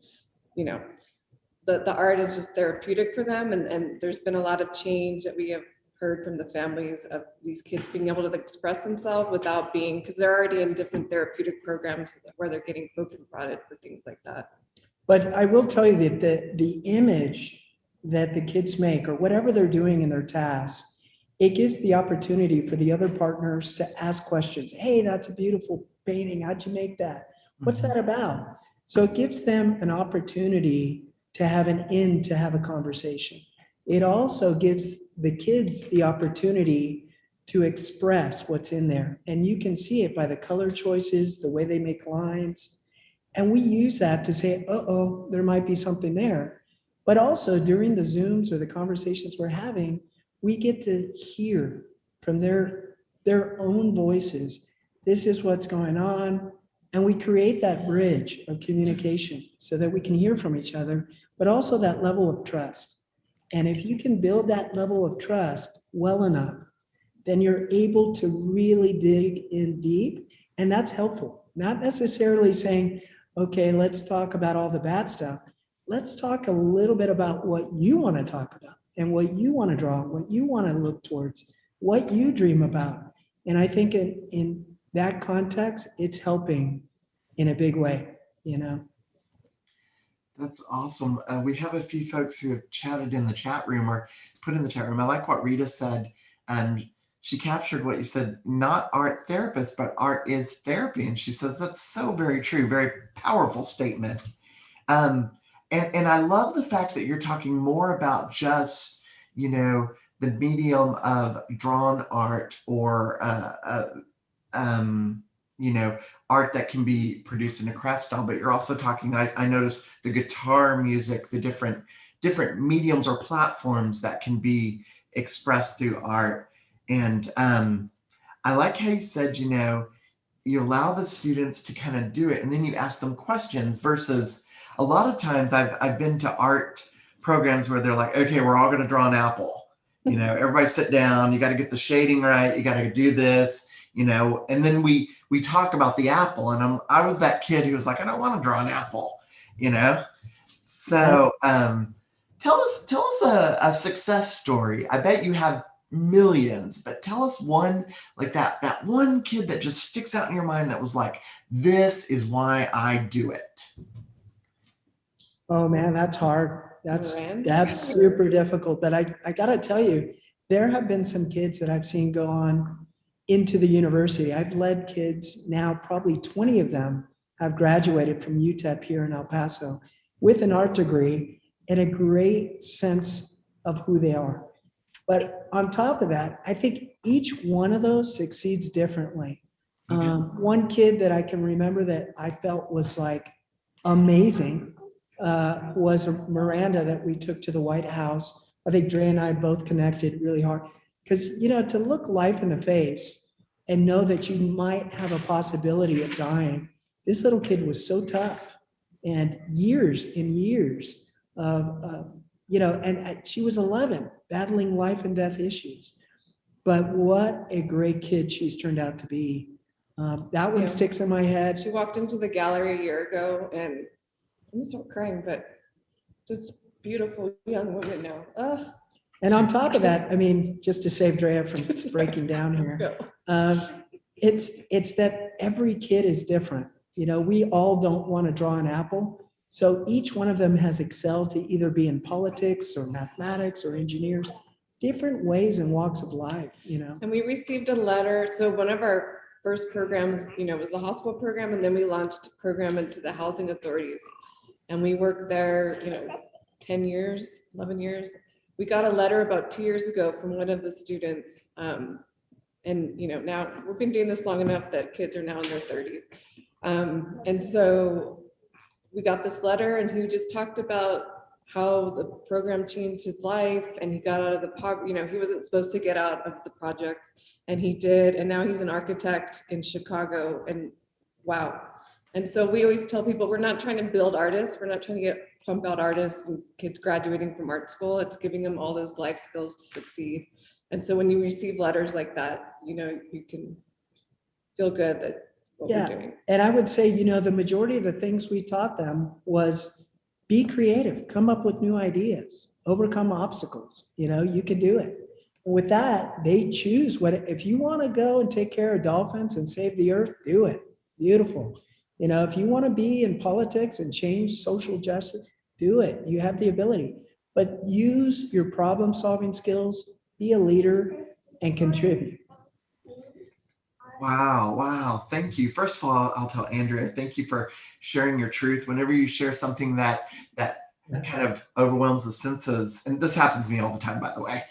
Speaker 4: the art is just therapeutic for them. And there's been a lot of change that we have heard from the families of these kids being able to express themselves without being, because they're already in different therapeutic programs where they're getting poked and prodded for things like that.
Speaker 3: But I will tell you that the image that the kids make, or whatever they're doing in their tasks, it gives the opportunity for the other partners to ask questions. Hey, that's a beautiful painting. How'd you make that? What's that about? So it gives them an opportunity to have to have a conversation. It also gives the kids the opportunity to express what's in there. And you can see it by the color choices, the way they make lines. And we use that to say, there might be something there. But also during the Zooms or the conversations we're having, we get to hear from their own voices. This is what's going on. And we create that bridge of communication so that we can hear from each other, but also that level of trust. And if you can build that level of trust well enough, then you're able to really dig in deep. And that's helpful. Not necessarily saying, okay, let's talk about all the bad stuff. Let's talk a little bit about what you want to talk about and what you want to draw, what you want to look towards, what you dream about. And I think in that context, it's helping in a big way, you know?
Speaker 2: That's awesome. We have a few folks who have chatted in the chat room or put in the chat room. I like what Rita said. She captured what you said, not art therapist, but art is therapy. And she says, that's so very true. Very powerful statement. And I love the fact that you're talking more about just, you know, the medium of drawn art or, you know, art that can be produced in a craft style, but you're also talking, I noticed the guitar music, the different mediums or platforms that can be expressed through art. And I like how you said, you know, you allow the students to kind of do it and then you ask them questions versus a lot of times I've been to art programs where they're like, okay, we're all going to draw an apple. You know, everybody sit down, you got to get the shading right, you got to do this, you know, and then we talk about the apple and I was that kid who was like, I don't want to draw an apple, you know? So tell us a success story. I bet you have millions, but tell us one, like that one kid that just sticks out in your mind that was like, this is why I do it.
Speaker 3: Oh man, that's hard. That's super difficult. But I gotta tell you, there have been some kids that I've seen go on into the university. I've led kids now, probably 20 of them have graduated from UTEP here in El Paso with an art degree and a great sense of who they are. But on top of that, I think each one of those succeeds differently. One kid that I can remember that I felt was like amazing was Miranda that we took to the White House. I think Dre and I both connected really hard because, you know, to look life in the face and know that you might have a possibility of dying. This little kid was so tough and years and years of you know, and she was 11 battling life and death issues. But what a great kid she's turned out to be. That one sticks in my head.
Speaker 4: She walked into the gallery a year ago and I'm gonna start crying, but just beautiful young woman now. Ugh.
Speaker 3: And on top of that, I mean, just to save Drea from breaking down here, it's that every kid is different. You know, we all don't want to draw an apple. So each one of them has excelled to either be in politics or mathematics or engineers, different ways and walks of life, you know.
Speaker 4: And we received a letter. So one of our first programs, you know, was the hospital program, and then we launched a program into the housing authorities. And we worked there, you know, 10 years, 11 years. We got a letter about 2 years ago from one of the students. And, you know, now we've been doing this long enough that kids are now in their 30s. And so we got this letter and he just talked about how the program changed his life and he got out of the poverty. You know, he wasn't supposed to get out of the projects and he did. And now he's an architect in Chicago and wow. And so we always tell people, we're not trying to build artists. We're not trying to pump out artists and kids graduating from art school. It's giving them all those life skills to succeed. And so when you receive letters like that, you know, you can feel good that what we're doing.
Speaker 3: And I would say, you know, the majority of the things we taught them was be creative, come up with new ideas, overcome obstacles. You know, you can do it. And with that, they choose what, if you want to go and take care of dolphins and save the earth, do it. Beautiful. You know, if you want to be in politics and change social justice, do it. You have the ability, but use your problem solving skills, be a leader and contribute.
Speaker 2: Wow. Wow. Thank you. First of all, I'll tell Andrea, thank you for sharing your truth. Whenever you share something that kind of overwhelms the senses, and this happens to me all the time, by the way.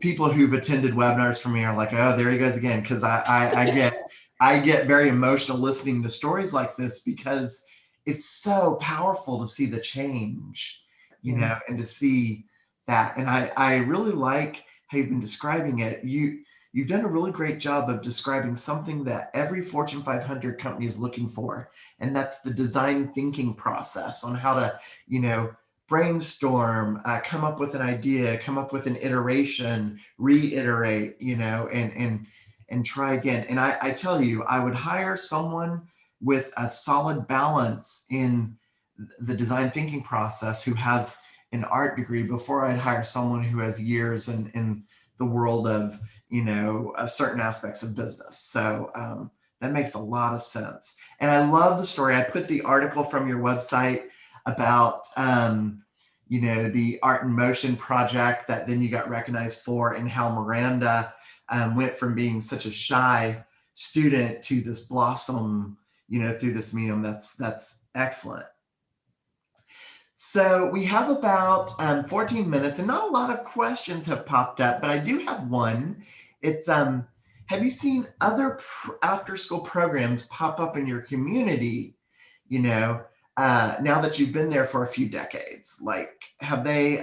Speaker 2: People who've attended webinars from me are like, oh, there he goes again. Cause I get very emotional listening to stories like this because it's so powerful to see the change, you know, and to see that. And I really like how you've been describing it. You've done a really great job of describing something that every Fortune 500 company is looking for, and that's the design thinking process on how to, you know, brainstorm, come up with an idea, come up with an iteration, reiterate, you know, and try again. And I tell you, I would hire someone with a solid balance in the design thinking process who has an art degree before I'd hire someone who has years in the world of, you know, certain aspects of business. So that makes a lot of sense. And I love the story. I put the article from your website about, you know, the Art in Motion project that then you got recognized for, and how Miranda went from being such a shy student to this blossom, you know, through this medium. That's excellent. So we have about 14 minutes, and not a lot of questions have popped up, but I do have one. It's have you seen other after-school programs pop up in your community, you know, now that you've been there for a few decades? Like, have they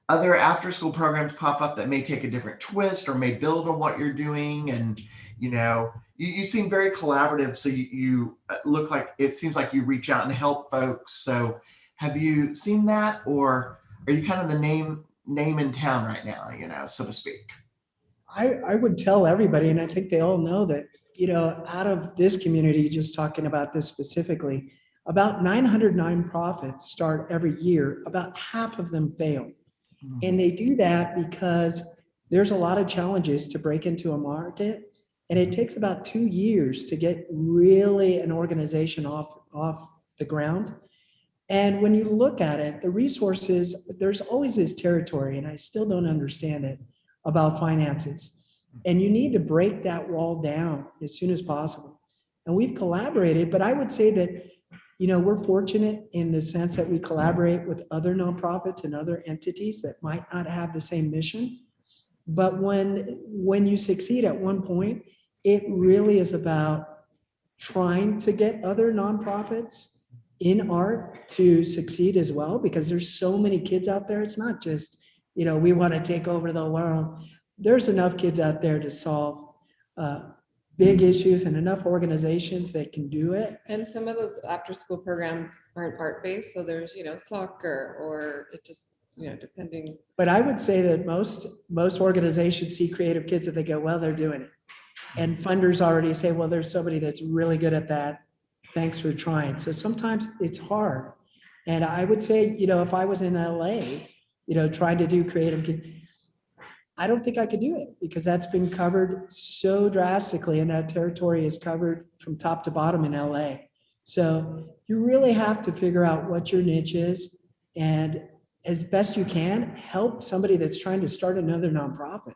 Speaker 2: other after-school programs pop up that may take a different twist or may build on what you're doing? And, you know, you seem very collaborative, so you look like, it seems like you reach out and help folks. So have you seen that, or are you kind of the name in town right now, you know, so to speak?
Speaker 3: I would tell everybody, and I think they all know that, you know, out of this community, just talking about this specifically, about 900 nonprofits start every year. About half of them fail. And they do that because there's a lot of challenges to break into a market. And it takes about 2 years to get really an organization off the ground. And when you look at it, the resources, there's always this territory, and I still don't understand it, about finances. And you need to break that wall down as soon as possible. And we've collaborated, but I would say that, you know, we're fortunate in the sense that we collaborate with other nonprofits and other entities that might not have the same mission. But when you succeed at one point, it really is about trying to get other nonprofits in art to succeed as well, because there's so many kids out there. It's not just, you know, we want to take over the world. There's enough kids out there to solve big issues, and enough organizations that can do it.
Speaker 4: And some of those after school programs aren't art-based, so there's, you know, soccer, or it just, you know, depending.
Speaker 3: But I would say that most organizations see creative kids and they go, well, they're doing it. And funders already say, well, there's somebody that's really good at that. Thanks for trying. So sometimes it's hard. And I would say, you know, if I was in LA, you know, trying to do creative kids, I don't think I could do it, because that's been covered so drastically, and that territory is covered from top to bottom in LA. So you really have to figure out what your niche is, and as best you can, help somebody that's trying to start another nonprofit,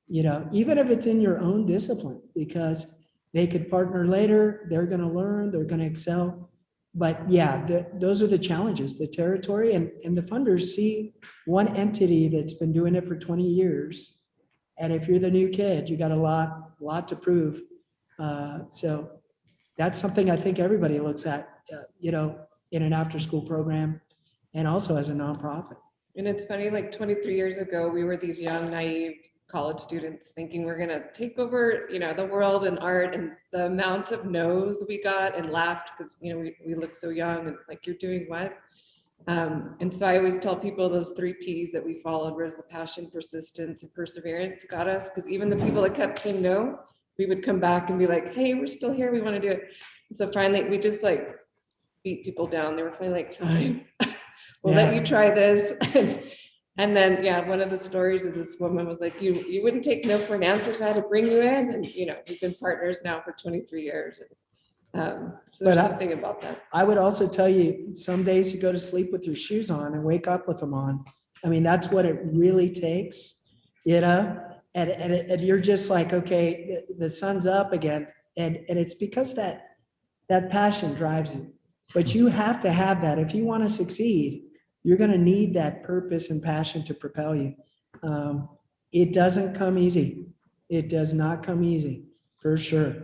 Speaker 3: you know, even if it's in your own discipline, because they could partner later, they're going to learn, they're going to excel. But yeah, those are the challenges, the territory, and the funders see one entity that's been doing it for 20 years. And if you're the new kid, you got a lot to prove. So that's something I think everybody looks at, you know, in an after school program, and also as a nonprofit.
Speaker 4: And it's funny, like 23 years ago, we were these young, naive college students thinking we're going to take over, you know, the world and art, and the amount of no's we got and laughed because, you know, we look so young and like, you're doing what? And so I always tell people those 3 P's that we followed was the passion, persistence, and perseverance got us, because even the people that kept saying no, we would come back and be like, hey, we're still here, we want to do it. And so finally we just like beat people down. They were finally like, fine, we'll let you try this. And then, yeah, one of the stories is this woman was like, you wouldn't take no for an answer, so I had to bring you in. And, you know, we've been partners now for 23 years. So there's something about that.
Speaker 3: I would also tell you, some days you go to sleep with your shoes on and wake up with them on. I mean, that's what it really takes, you know, and you're just like, okay, the sun's up again. And it's because that passion drives you, but you have to have that. If you want to succeed, you're going to need that purpose and passion to propel you. It doesn't come easy. It does not come easy, for sure.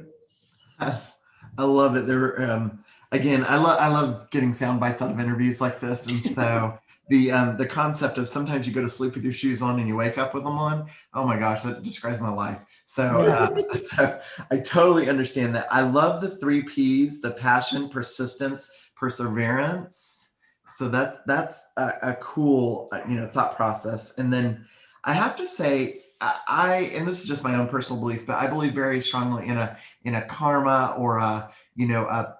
Speaker 2: I love it. There, again, I love getting sound bites out of interviews like this. And so the concept of sometimes you go to sleep with your shoes on and you wake up with them on, oh my gosh, that describes my life. So, so I totally understand that. I love the 3 Ps, the passion, persistence, perseverance. So that's a cool, thought process. And then I have to say, and this is just my own personal belief, but I believe very strongly in a karma or a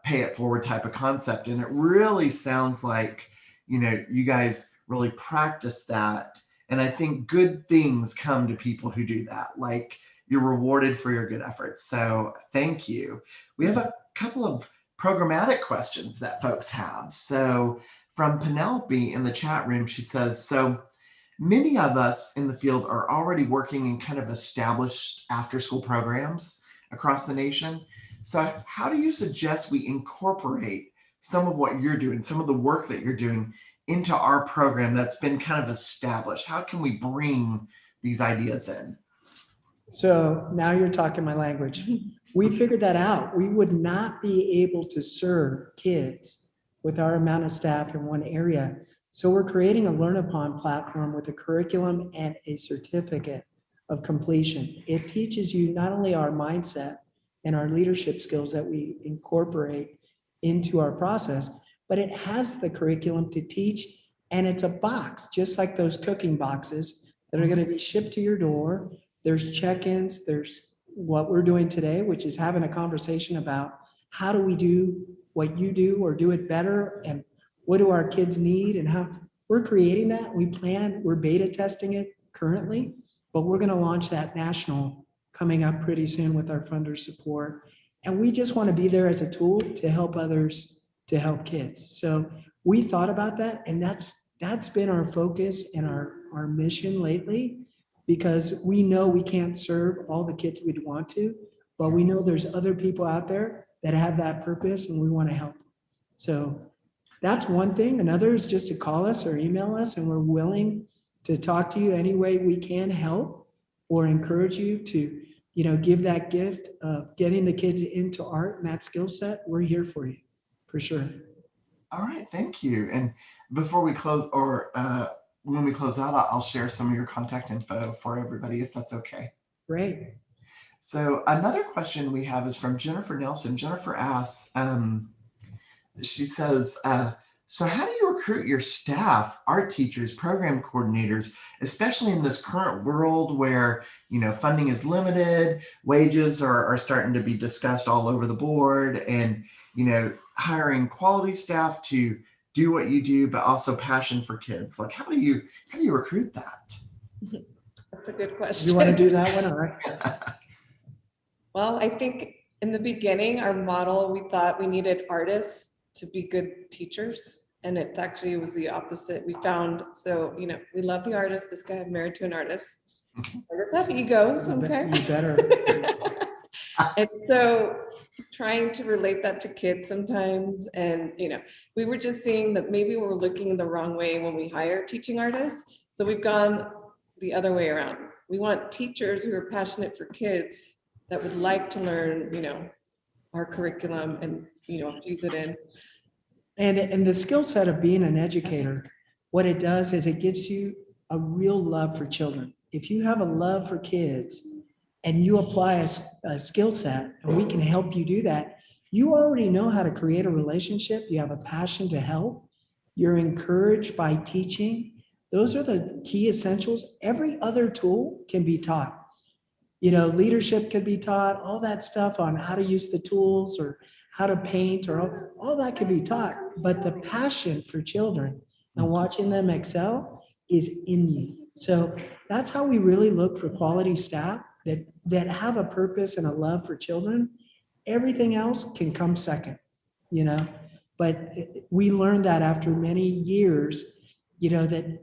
Speaker 2: pay it forward type of concept. And it really sounds like, you guys really practice that. And I think good things come to people who do that. Like, you're rewarded for your good efforts. So thank you. We have a couple of programmatic questions that folks have. So from Penelope in the chat room, she says, so many of us in the field are already working in kind of established after-school programs across the nation. So how do you suggest we incorporate some of what you're doing, some of the work that you're doing into our program that's been kind of established? How can we bring these ideas in?
Speaker 3: So now you're talking my language. We figured that out. We would not be able to serve kids with our amount of staff in one area. So we're creating a Learn Upon platform with a curriculum and a certificate of completion. It teaches you not only our mindset and our leadership skills that we incorporate into our process, but it has the curriculum to teach, and it's a box, just like those cooking boxes that are going to be shipped to your door. There's check-ins, there's what we're doing today, which is having a conversation about how do we do what you do or do it better, and what do our kids need, and how we're creating that. We're beta testing it currently, but we're going to launch that national coming up pretty soon with our funder support. And we just want to be there as a tool to help others, to help kids. So we thought about that, and that's been our focus and our mission lately, because we know we can't serve all the kids we'd want to, but we know there's other people out there that have that purpose, and we want to help. So that's one thing. Another is just to call us or email us, and we're willing to talk to you any way we can help or encourage you to, give that gift of getting the kids into art and that skill set. We're here for you, for sure.
Speaker 2: All right, thank you. And before we close, or when we close out, I'll share some of your contact info for everybody, if that's okay.
Speaker 3: Great.
Speaker 2: So another question we have is from Jennifer Nelson. Jennifer asks, she says, so how do you recruit your staff, art teachers, program coordinators, especially in this current world where, funding is limited, wages are starting to be discussed all over the board, and, hiring quality staff to do what you do, but also passion for kids? Like, how do you recruit that?
Speaker 4: That's a good question.
Speaker 3: You want to do that one? All right.
Speaker 4: Well, I think in the beginning, our model, we thought we needed artists to be good teachers. And it was the opposite. We found, we love the artist. This guy, I'm married to an artist. Artists have egos, okay?
Speaker 3: You better.
Speaker 4: And so trying to relate that to kids sometimes. And, we were just seeing that maybe we're looking the wrong way when we hire teaching artists. So we've gone the other way around. We want teachers who are passionate for kids that would like to learn, our curriculum and, fuse it in.
Speaker 3: And the skill set of being an educator, what it does is it gives you a real love for children. If you have a love for kids and you apply a skill set, and we can help you do that, you already know how to create a relationship. You have a passion to help. You're encouraged by teaching. Those are the key essentials. Every other tool can be taught. Leadership can be taught, all that stuff on how to use the tools or how to paint, or all that can be taught. But the passion for children and watching them excel is in you. So that's how we really look for quality staff that have a purpose and a love for children. Everything else can come second, but we learned that after many years, that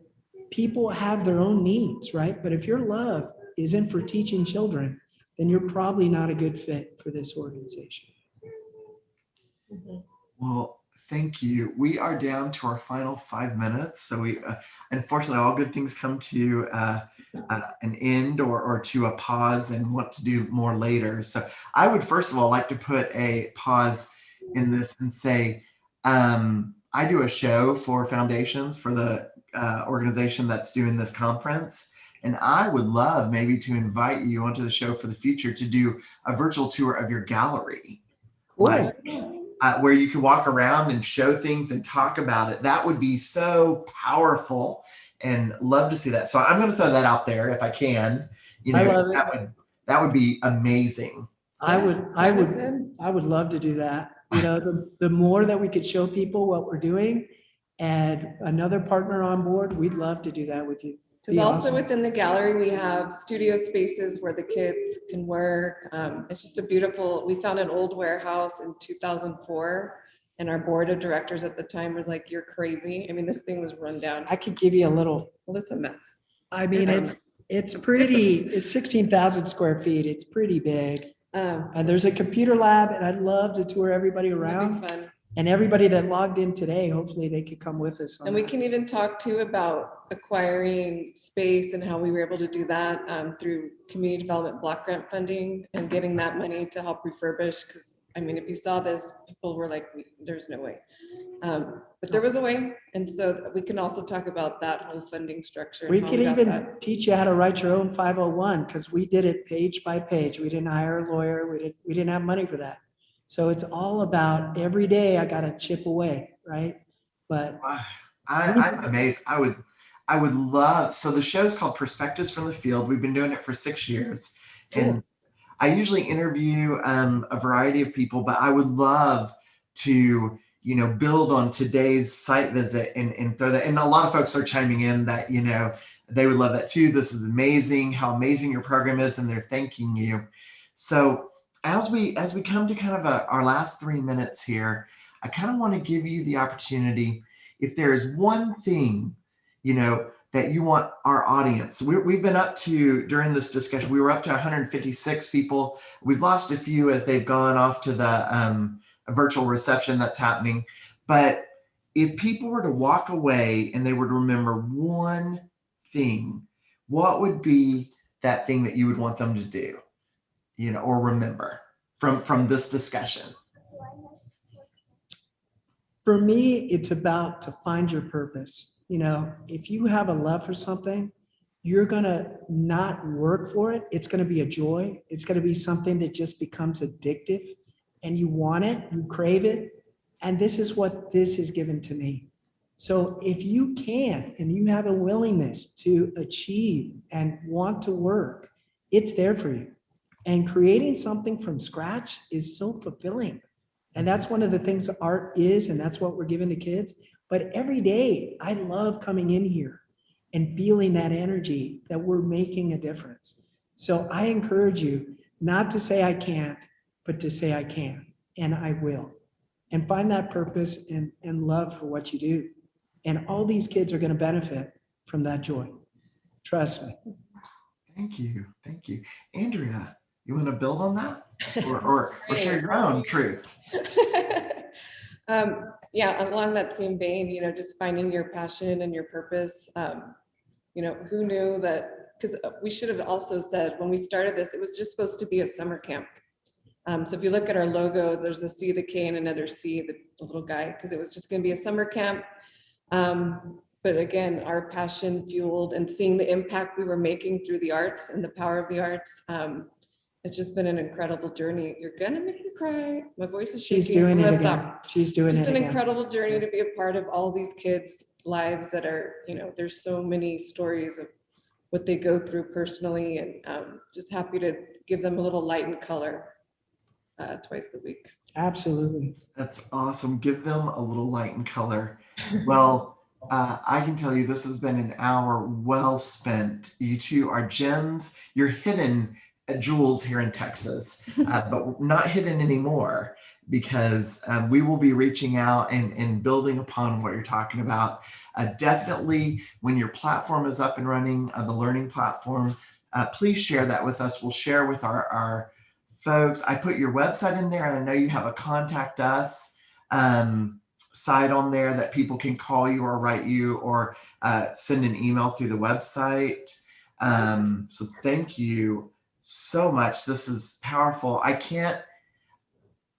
Speaker 3: people have their own needs, right? But if your love isn't for teaching children, then you're probably not a good fit for this organization.
Speaker 2: Well, thank you. We are down to our final 5 minutes. So we, unfortunately, all good things come to an end or to a pause, and want to do more later. So I would first of all like to put a pause in this and say, I do a show for foundations for the organization that's doing this conference. And I would love maybe to invite you onto the show for the future to do a virtual tour of your gallery.
Speaker 3: Cool.
Speaker 2: Like, where you can walk around and show things and talk about it. That would be so powerful and love to see that. So I'm going to throw that out there if I can. You know,
Speaker 3: I love it.
Speaker 2: That would be amazing.
Speaker 3: I would love to do that. You know, the more that we could show people what we're doing and another partner on board, we'd love to do that with you.
Speaker 4: Because also within the gallery, we have studio spaces where the kids can work. It's just a beautiful, we found an old warehouse in 2004 and our board of directors at the time was like, you're crazy. I mean, this thing was run down.
Speaker 3: I could give you a little.
Speaker 4: Well, it's a mess.
Speaker 3: I mean, it's pretty, it's 16,000 square feet. It's pretty big. And there's a computer lab and I'd love to tour everybody around.
Speaker 4: That'd be fun.
Speaker 3: And everybody that logged in today, hopefully they could come with us.
Speaker 4: And we can even talk too about acquiring space and how we were able to do that through community development block grant funding and getting that money to help refurbish. Because I mean, if you saw this, people were like, there's no way. But there was a way. And so we can also talk about that whole funding structure.
Speaker 3: We could even teach you how to write your own 501 because we did it page by page. We didn't hire a lawyer. We didn't have money for that. So it's all about every day I got to chip away, right? But
Speaker 2: I'm amazed. I would love, so the show's called Perspectives from the Field. We've been doing it for 6 years.
Speaker 3: Cool.
Speaker 2: And I usually interview a variety of people, but I would love to, you know, build on today's site visit and throw that. And a lot of folks are chiming in that, you know, they would love that too. This is amazing, how amazing your program is, and they're thanking you. So as we come to kind of our last 3 minutes here, I kind of want to give you the opportunity, if there is one thing, you know, that you want our audience. We've been up to, during this discussion, we were up to 156 people. We've lost a few as they've gone off to the virtual reception that's happening. But if people were to walk away and they were to remember one thing, what would be that thing that you would want them to do? You know, or remember from this discussion?
Speaker 3: for me, it's about to find your purpose. You know, if you have a love for something, you're going to not work for it. It's going to be a joy. It's going to be something that just becomes addictive and you want it, you crave it. And this is what this has given to me. So if you can, and you have a willingness to achieve and want to work, it's there for you. And creating something from scratch is so fulfilling. And that's one of the things art is, and that's what we're giving to kids. But every day, I love coming in here and feeling that energy that we're making a difference. So I encourage you not to say I can't, but to say I can, and I will. And find that purpose and love for what you do. And all these kids are going to benefit from that joy. Trust me.
Speaker 2: Thank you. Thank you. Andrea, you want to build on that? Or share your own truth?
Speaker 4: Yeah, along that same vein, you know, just finding your passion and your purpose. You know, who knew that? Because we should have also said when we started this, it was just supposed to be a summer camp. So if you look at our logo, there's a C, the K, and another C, the little guy, because it was just going to be a summer camp. But again, our passion fueled and seeing the impact we were making through the arts and the power of the arts. It's just been an incredible journey. You're gonna make me cry. My voice is shaking.
Speaker 3: She's doing it again. She's doing it again.
Speaker 4: Just an incredible journey to be a part of all these kids' lives that are, you know, there's so many stories of what they go through personally, and just happy to give them a little light and color twice a week.
Speaker 3: Absolutely.
Speaker 2: That's awesome. Give them a little light and color. Well, I can tell you this has been an hour well spent. You two are gems. You're hidden jewels here in Texas, but not hidden anymore, because we will be reaching out and building upon what you're talking about. Definitely when your platform is up and running, the learning platform, please share that with us. We'll share with our folks. I put your website in there, and I know you have a contact us site on there that people can call you or write you or send an email through the website. So thank you so much. This is powerful.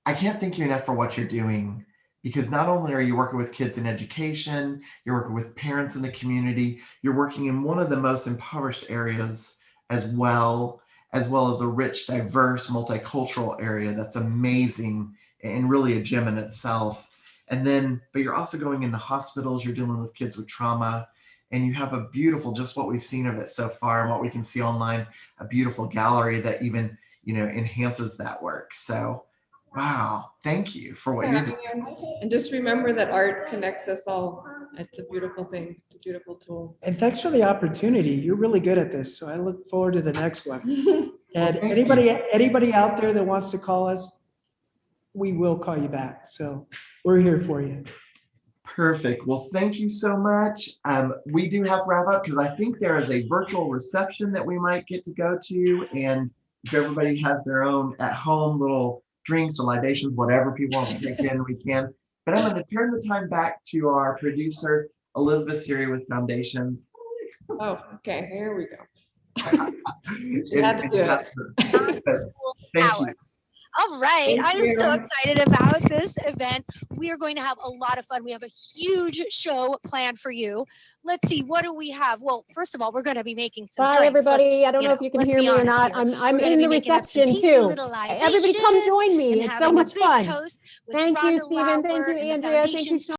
Speaker 2: I can't thank you enough for what you're doing, because not only are you working with kids in education, you're working with parents in the community, you're working in one of the most impoverished areas as well as a rich, diverse, multicultural area that's amazing and really a gem in itself. And then, but you're also going into hospitals, you're dealing with kids with trauma, and you have a beautiful, just what we've seen of it so far and what we can see online, a beautiful gallery that even, enhances that work. So, wow, thank you for what you're doing.
Speaker 4: And just remember that art connects us all. It's a beautiful thing. It's a beautiful tool.
Speaker 3: And thanks for the opportunity. You're really good at this. So I look forward to the next one. And
Speaker 2: thank
Speaker 3: anybody out there that wants to call us, we will call you back. So we're here for you.
Speaker 2: Perfect. Well, thank you so much. We do have to wrap up because I think there is a virtual reception that we might get to go to. And if everybody has their own at home little drinks or libations, whatever people want to take in, we can. But I'm going to turn the time back to our producer, Elizabeth Siri with Foundations.
Speaker 4: Oh, okay. Here we go. You had to do it.
Speaker 2: Thank you.
Speaker 11: All right.
Speaker 4: Thank
Speaker 11: I am so
Speaker 4: you.
Speaker 11: excited about this event. We are going to have a lot of fun. We have a huge show planned for you. Let's see, what do we have? Well, first of all, we're going to be making some
Speaker 12: Bye,
Speaker 11: drinks.
Speaker 12: everybody. I don't know if you can
Speaker 11: let's
Speaker 12: hear
Speaker 11: be
Speaker 12: me or
Speaker 11: honest
Speaker 12: not.
Speaker 11: here.
Speaker 12: I'm
Speaker 11: We're gonna
Speaker 12: in
Speaker 11: be
Speaker 12: the
Speaker 11: making up some
Speaker 12: reception
Speaker 11: tasty
Speaker 12: too.
Speaker 11: little
Speaker 12: Everybody come
Speaker 11: libations
Speaker 12: join me.
Speaker 11: and
Speaker 12: It's so
Speaker 11: having a
Speaker 12: much
Speaker 11: big
Speaker 12: fun.
Speaker 11: toast with
Speaker 12: Thank you,
Speaker 11: Rhonda
Speaker 12: Stephen. Thank
Speaker 11: Lauer
Speaker 12: you,
Speaker 11: and the
Speaker 12: Andrea. Thank you
Speaker 11: Foundation's
Speaker 12: so